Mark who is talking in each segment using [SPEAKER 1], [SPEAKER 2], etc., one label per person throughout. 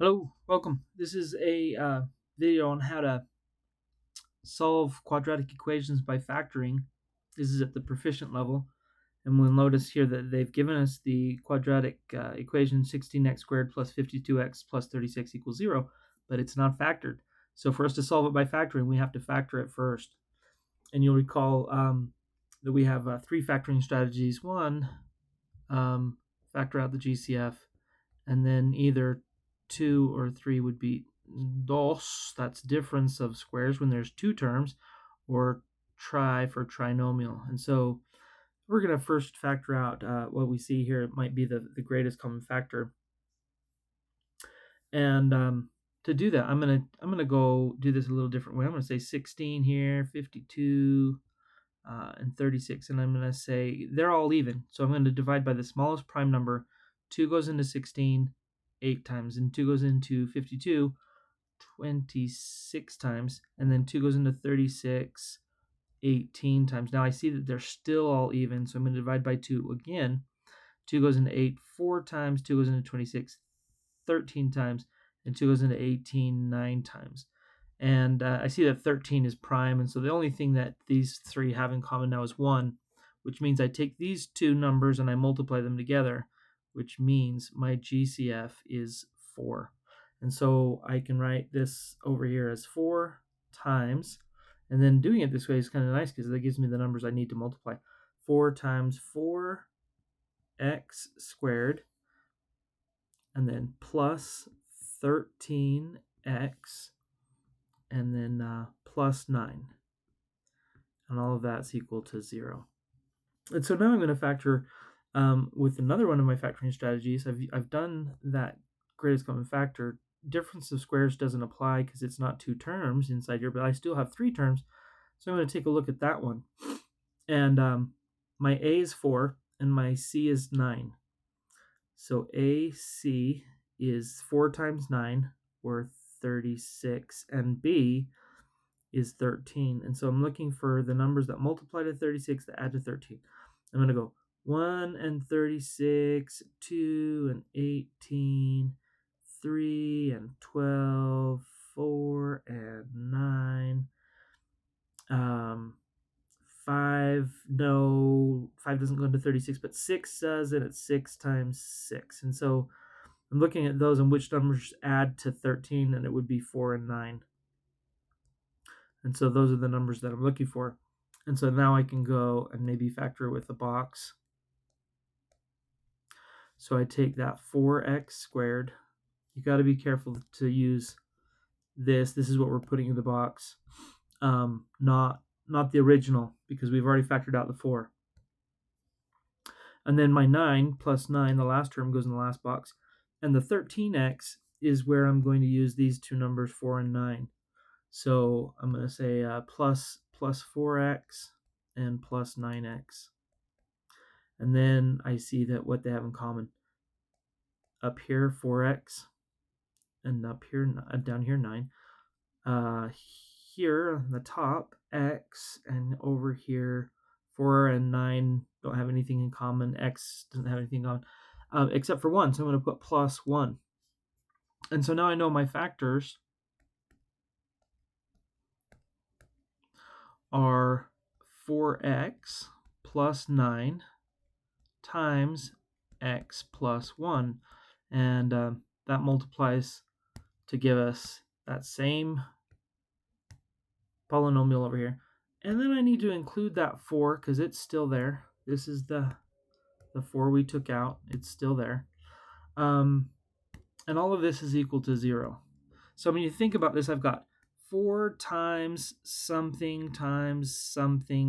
[SPEAKER 1] Hello, welcome. This is a video on how to solve quadratic equations by factoring. This is at the proficient level, and we'll notice here that they've given us the quadratic equation 16x squared plus 52x plus 36 equals 0, but it's not factored. So for us to solve it by factoring, we have to factor it first. And you'll recall that we have three factoring strategies. One, factor out the GCF, and then either 2 or 3 would be dos, that's difference of squares when there's two terms, or tri for trinomial. And so we're going to first factor out what we see here. It might be the greatest common factor. And to do that, I'm gonna go do this a little different way. I'm going to say 16 here, 52, and 36, and I'm going to say they're all even. So I'm going to divide by the smallest prime number. 2 goes into 16 8 times, and 2 goes into 52 26 times, and then 2 goes into 36 18 times. Now I see that they're still all even, so I'm going to divide by 2 again. 2 goes into 8 4 times, 2 goes into 26 13 times, and 2 goes into 18 9 times. And I see that 13 is prime, and so the only thing that these three have in common now is 1, which means I take these two numbers and I multiply them together, which means my GCF is 4. And so I can write this over here as 4 times, and then doing it this way is kind of nice because that gives me the numbers I need to multiply. 4 times 4x squared, and then plus 13x, and then plus 9. And all of that's equal to 0. And so now I'm going to factor with another one of my factoring strategies. I've done that greatest common factor. Difference of squares doesn't apply because it's not two terms inside here, but I still have three terms. So I'm going to take a look at that one. And my A is 4 and my C is 9. So AC is 4 times 9, or 36, and B is 13. And so I'm looking for the numbers that multiply to 36 that add to 13. I'm going to go 1 and 36, 2 and 18, 3 and 12, 4 and 9, 5, no, 5 doesn't go into 36, but 6 does, and it's 6 times 6. And so I'm looking at those and which numbers add to 13, and it would be 4 and 9. And so those are the numbers that I'm looking for. And so now I can go and maybe factor with a box. So I take that 4x squared. You got to be careful to use this. This is what we're putting in the box, not the original, because we've already factored out the 4. And then my 9 plus 9, the last term, goes in the last box. And the 13x is where I'm going to use these two numbers, 4 and 9. So I'm going to say plus 4x and plus 9x. And then I see that what they have in common. Up here, 4x, and up here, down here, 9. Here on the top, x, and over here, 4 and 9 don't have anything in common. X doesn't have anything in common, except for 1. So I'm going to put plus 1. And so now I know my factors are 4x plus 9 times x plus 1. And that multiplies to give us that same polynomial over here. And then I need to include that 4 because it's still there. This is the 4 we took out. It's still there. And all of this is equal to 0. So when you think about this, I've got 4 times something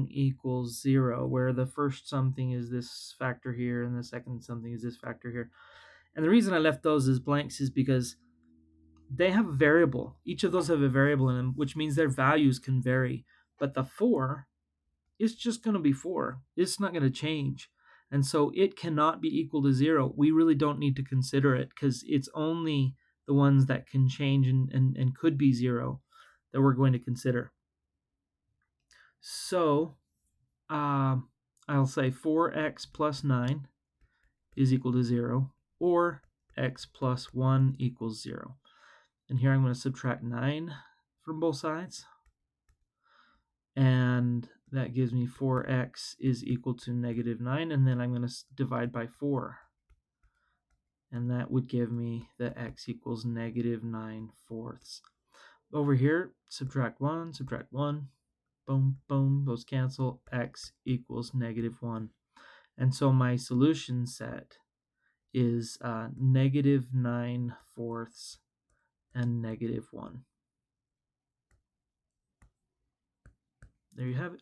[SPEAKER 1] equals 0, where the first something is this factor here and the second something is this factor here. And the reason I left those as blanks is because they have a variable. Each of those have a variable in them, which means their values can vary. But the 4 is just going to be 4. It's not going to change. And so it cannot be equal to 0. We really don't need to consider it because it's only the ones that can change and could be 0 that we're going to consider. So I'll say 4x plus 9 is equal to 0, or x plus 1 equals 0. And here I'm going to subtract 9 from both sides. And that gives me 4x is equal to negative 9. And then I'm going to divide by 4. And that would give me that x equals negative 9/4. Over here, subtract 1, boom, boom, those cancel, x equals negative 1. And so my solution set is negative 9/4 and negative 1. There you have it.